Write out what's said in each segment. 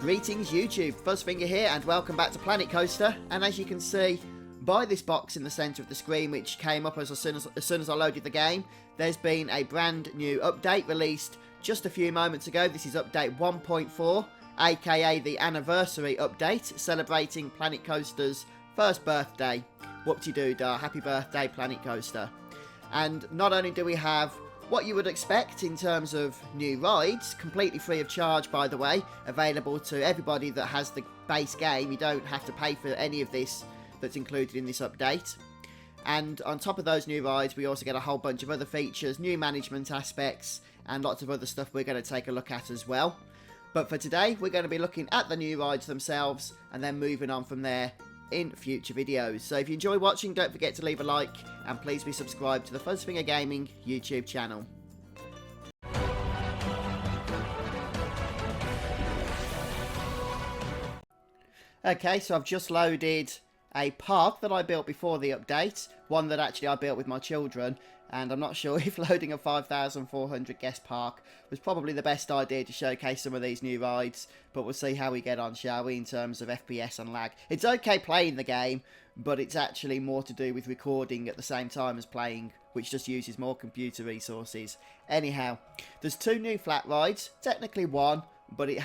Greetings YouTube, Fuzzfinger here and welcome back to Planet Coaster. And as you can see by this box in the centre of the screen, which came up as soon as I loaded the game, there's been a brand new update released just a few moments ago. This is update 1.4, aka the anniversary update, celebrating Planet Coaster's first birthday. Whoop-de-doo-dah, happy birthday Planet Coaster. And not only do we have what you would expect in terms of new rides, completely free of charge by the way, available to everybody that has the base game. You don't have to pay for any of this that's included in this update. And on top of those new rides, we also get a whole bunch of other features, new management aspects, and lots of other stuff we're going to take a look at as well. But for today, we're going to be looking at the new rides themselves, and then moving on from there in future videos. So if you enjoy watching, don't forget to leave a like, and please be subscribed to the FuzzfingerGaming YouTube channel. Okay, so I've just loaded a park that I built before the update, one that actually I built with my children, and I'm not sure if loading a 5,400 guest park was probably the best idea to showcase some of these new rides, but we'll see how we get on, shall we, in terms of FPS and lag. It's okay playing the game, but it's actually more to do with recording at the same time as playing, which just uses more computer resources. Anyhow, there's two new flat rides, technically one, but it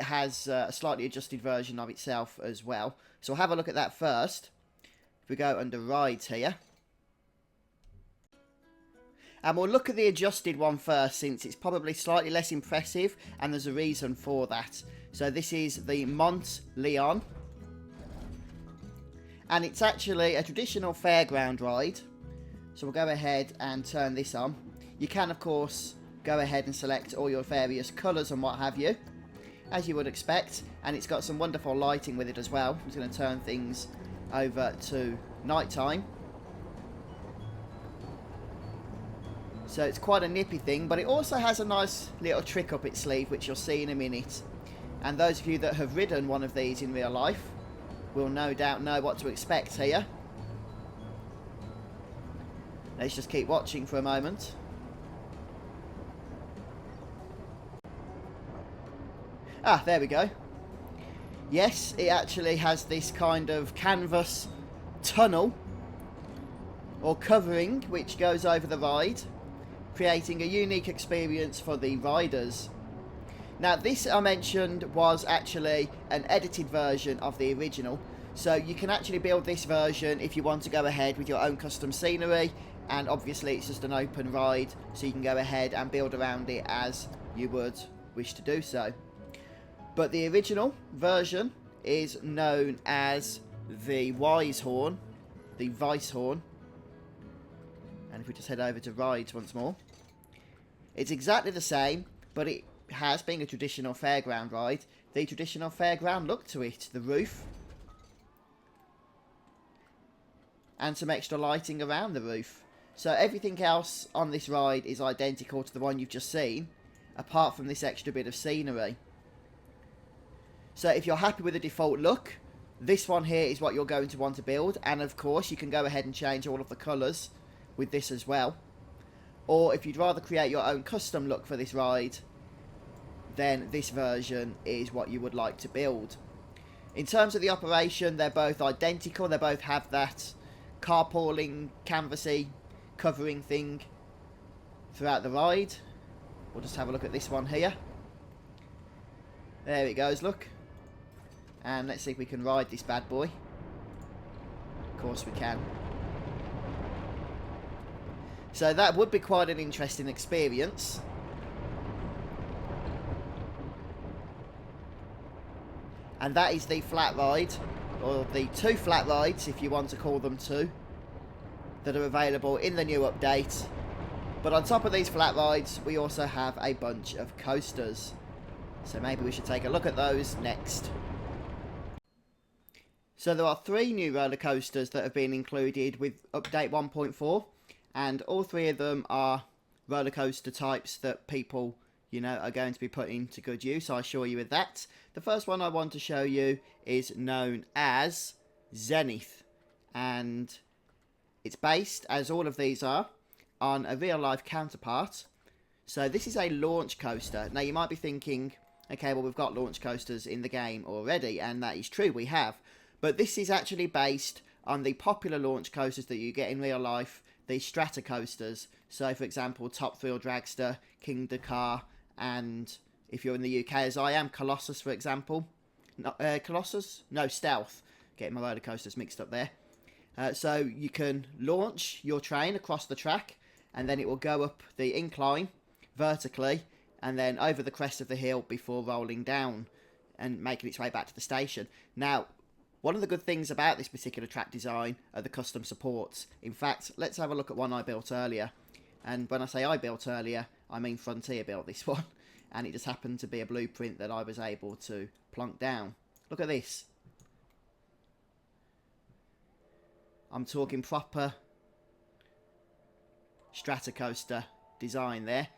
has a slightly adjusted version of itself as well. So we'll have a look at that first. If we go under rides here, and we'll look at the adjusted one first, since it's probably slightly less impressive, and there's a reason for that. So this is the Mont Leon, and it's actually a traditional fairground ride. So we'll go ahead and turn this on. You can, of course, go ahead and select all your various colours and what have you, as you would expect, and it's got some wonderful lighting with it as well. I'm just going to turn things over to nighttime. So it's quite a nippy thing, but it also has a nice little trick up its sleeve, which you'll see in a minute. And those of you that have ridden one of these in real life will no doubt know what to expect here. Let's just keep watching for a moment. Ah, there we go. Yes, it actually has this kind of canvas tunnel or covering which goes over the ride, creating a unique experience for the riders. Now this, I mentioned, was actually an edited version of the original, so you can actually build this version if you want to go ahead with your own custom scenery, and obviously it's just an open ride, so you can go ahead and build around it as you would wish to do so. But the original version is known as the Wise Horn, the Vice Horn. And if we just head over to rides once more, it's exactly the same, but it has, being a traditional fairground ride, the traditional fairground look to it. The roof, and some extra lighting around the roof. So everything else on this ride is identical to the one you've just seen, apart from this extra bit of scenery. So if you're happy with the default look, this one here is what you're going to want to build. And of course, you can go ahead and change all of the colours with this as well. Or if you'd rather create your own custom look for this ride, then this version is what you would like to build. In terms of the operation, they're both identical. They both have that carpooling, canvassy covering thing throughout the ride. We'll just have a look at this one here. There it goes, look. And let's see if we can ride this bad boy. Of course we can. So that would be quite an interesting experience. And that is the flat ride, or the two flat rides, if you want to call them two, that are available in the new update. But on top of these flat rides, we also have a bunch of coasters. So maybe we should take a look at those next. So there are three new roller coasters that have been included with update 1.4, and all three of them are roller coaster types that people, you know, are going to be putting to good use, I assure you with that. The first one I want to show you is known as Zenith, and it's based, as all of these are, on a real life counterpart. So this is a launch coaster. Now you might be thinking, Okay, well, we've got launch coasters in the game already, and that is true, we have. But this is actually based on the popular launch coasters that you get in real life, the strata coasters. So, for example, Top Thrill Dragster, King Dakar, and if you're in the UK, as I am, Colossus, for example. Colossus? No, Stealth. Getting my roller coasters mixed up there. So you can launch your train across the track, and then it will go up the incline vertically, and then over the crest of the hill before rolling down and making its way back to the station. Now, one of the good things about this particular track design are the custom supports. In fact, let's have a look at one I built earlier. And when I say I built earlier, I mean Frontier built this one. And it just happened to be a blueprint that I was able to plonk down. Look at this. I'm talking proper Stratocoaster design there,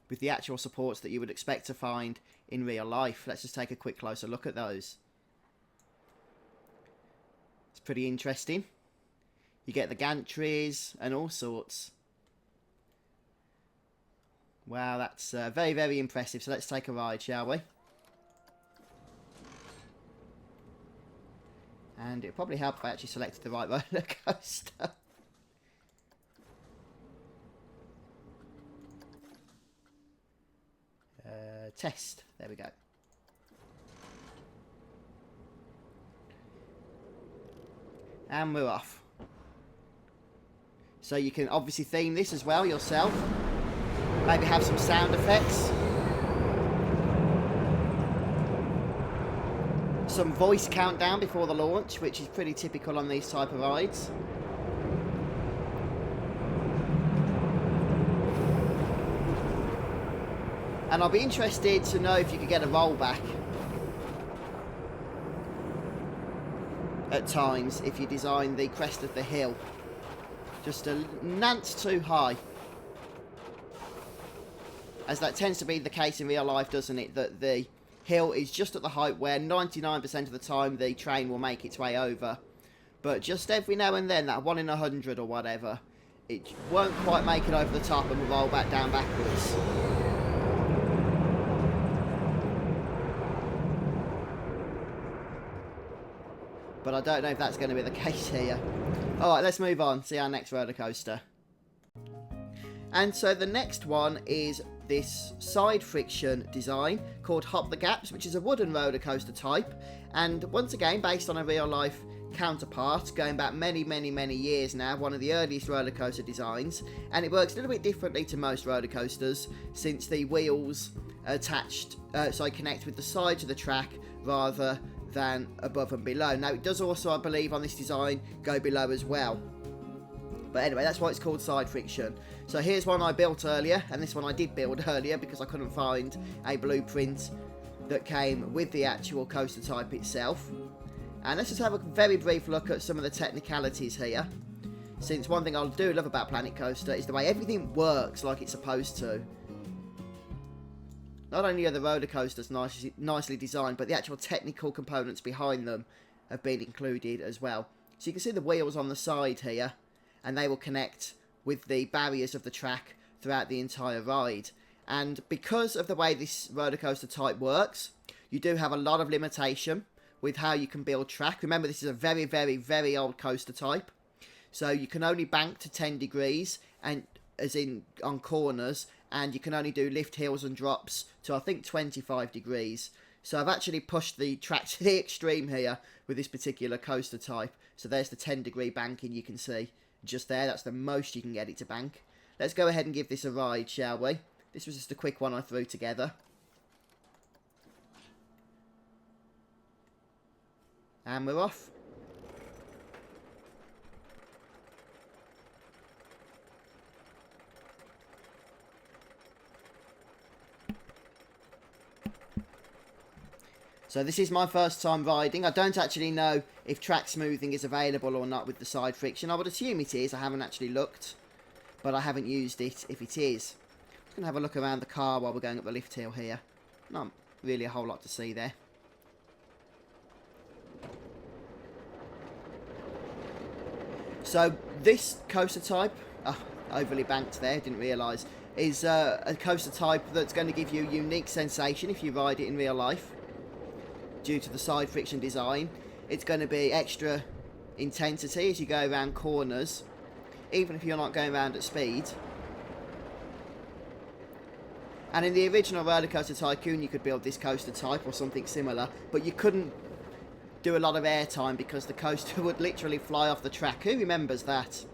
with the actual supports that you would expect to find in real life. Let's just take a quick closer look at those. It's pretty interesting. You get the gantries and all sorts. Wow, that's very, very impressive. So let's take a ride, shall we? And it'll probably help if I actually selected the right roller coaster. Test. There we go. And we're off. So you can obviously theme this as well yourself. Maybe have some sound effects. Some voice countdown before the launch, which is pretty typical on these type of rides. And I'll be interested to know if you could get a rollback at times if you design the crest of the hill just a nance too high. As that tends to be the case in real life, doesn't it? That the hill is just at the height where 99% of the time the train will make its way over. But just every now and then, that 1 in 100 or whatever, it won't quite make it over the top and will roll back down backwards. But I don't know if that's going to be the case here. Alright, let's move on. See our next roller coaster. And so the next one is this side friction design called Hop the Gaps, which is a wooden roller coaster type. And once again, based on a real life counterpart, going back many, many, many years now, one of the earliest roller coaster designs. And it works a little bit differently to most roller coasters, since the wheels are attached, connect with the sides of the track rather than above and below. Now, it does also, I believe, on this design, go below as well. But anyway, that's why it's called side friction. So here's one I built earlier, and this one I did build earlier because I couldn't find a blueprint that came with the actual coaster type itself. And let's just have a very brief look at some of the technicalities here. Since one thing I do love about Planet Coaster is the way everything works like it's supposed to. Not only are the roller coasters nicely designed, but the actual technical components behind them have been included as well. So you can see the wheels on the side here, and they will connect with the barriers of the track throughout the entire ride. And because of the way this roller coaster type works, you do have a lot of limitation with how you can build track. Remember, this is a very, very, very old coaster type. So you can only bank to 10 degrees, and as in on corners, and you can only do lift hills and drops to, I think, 25 degrees. So I've actually pushed the track to the extreme here with this particular coaster type. So there's the 10-degree banking you can see just there. That's the most you can get it to bank. Let's go ahead and give this a ride, shall we? This was just a quick one I threw together. And we're off. So this is my first time riding. I don't actually know if track smoothing is available or not with the side friction. I would assume it is. I haven't actually looked, but I haven't used it if it is. I'm just going to have a look around the car while we're going up the lift hill here. Not really a whole lot to see there. So this coaster type, overly banked there, didn't realise. is a coaster type that's going to give you a unique sensation if you ride it in real life. Due to the side friction design, it's going to be extra intensity as you go around corners, even if you're not going around at speed. And in the original Roller Coaster Tycoon, you could build this coaster type or something similar, but you couldn't do a lot of airtime because the coaster would literally fly off the track. Who remembers that?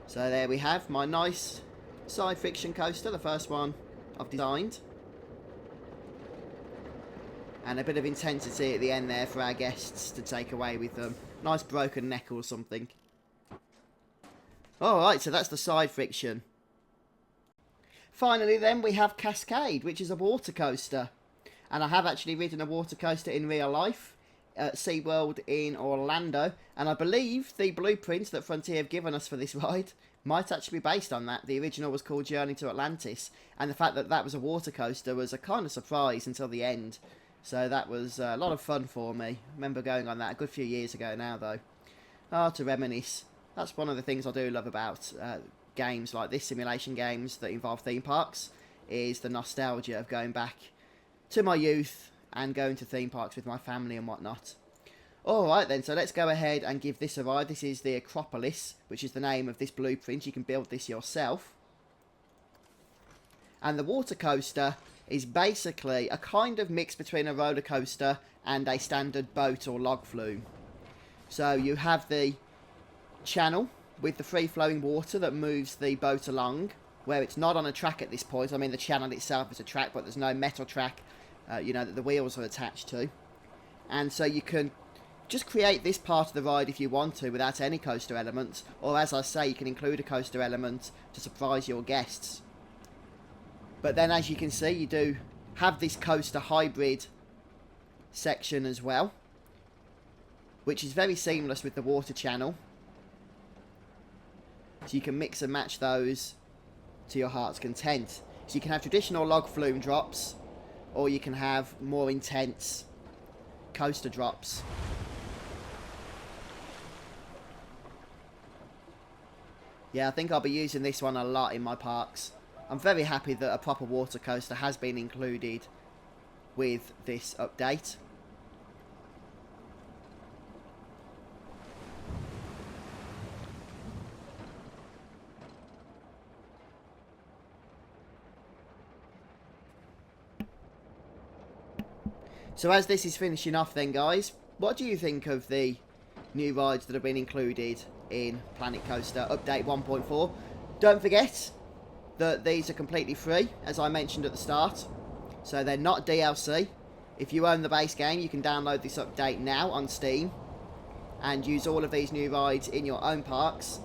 So there we have my nice side friction coaster, the first one I've designed. And a bit of intensity at the end there for our guests to take away with them. Nice broken neck or something. Alright, so that's the side friction. Finally then we have Cascade, which is a water coaster. And I have actually ridden a water coaster in real life at SeaWorld in Orlando. And I believe the blueprint that Frontier have given us for this ride might actually be based on that. The original was called Journey to Atlantis. And the fact that that was a water coaster was a kind of surprise until the end. So that was a lot of fun for me. I remember going on that a good few years ago now though. Ah, to reminisce. That's one of the things I do love about games like this, simulation games that involve theme parks, is the nostalgia of going back to my youth and going to theme parks with my family and whatnot. Alright then, so let's go ahead and give this a ride. This is the Acropolis, which is the name of this blueprint. You can build this yourself. And the water coaster is basically a kind of mix between a roller coaster and a standard boat or log flume. So you have the channel with the free-flowing water that moves the boat along, where it's not on a track at this point. I mean, the channel itself is a track, but there's no metal track, you know, that the wheels are attached to. And so you can just create this part of the ride if you want to without any coaster elements, or as I say, you can include a coaster element to surprise your guests. But then, as you can see, you do have this coaster hybrid section as well, which is very seamless with the water channel. So you can mix and match those to your heart's content. So you can have traditional log flume drops, or you can have more intense coaster drops. Yeah, I think I'll be using this one a lot in my parks. I'm very happy that a proper water coaster has been included with this update. So as this is finishing off then, guys, what do you think of the new rides that have been included in Planet Coaster Update 1.4? Don't forget that these are completely free, as I mentioned at the start. So they're not DLC. If you own the base game, you can download this update now on Steam and use all of these new rides in your own parks.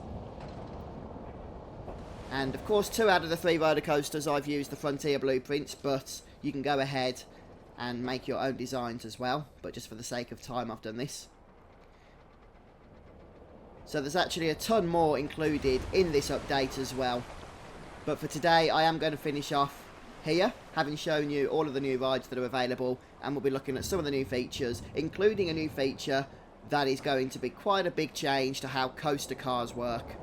And of course, 2 out of the 3 roller coasters I've used the Frontier blueprints, but you can go ahead and make your own designs as well, but just for the sake of time I've done this. So there's actually a ton more included in this update as well. But for today, I am going to finish off here, having shown you all of the new rides that are available, and we'll be looking at some of the new features, including a new feature that is going to be quite a big change to how coaster cars work.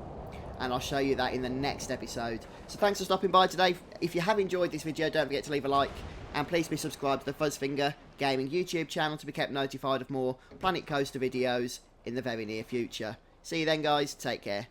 And I'll show you that in the next episode. So thanks for stopping by today. If you have enjoyed this video, don't forget to leave a like, and please be subscribed to the FuzzfingerGaming YouTube channel to be kept notified of more Planet Coaster videos in the very near future. See you then, guys. Take care.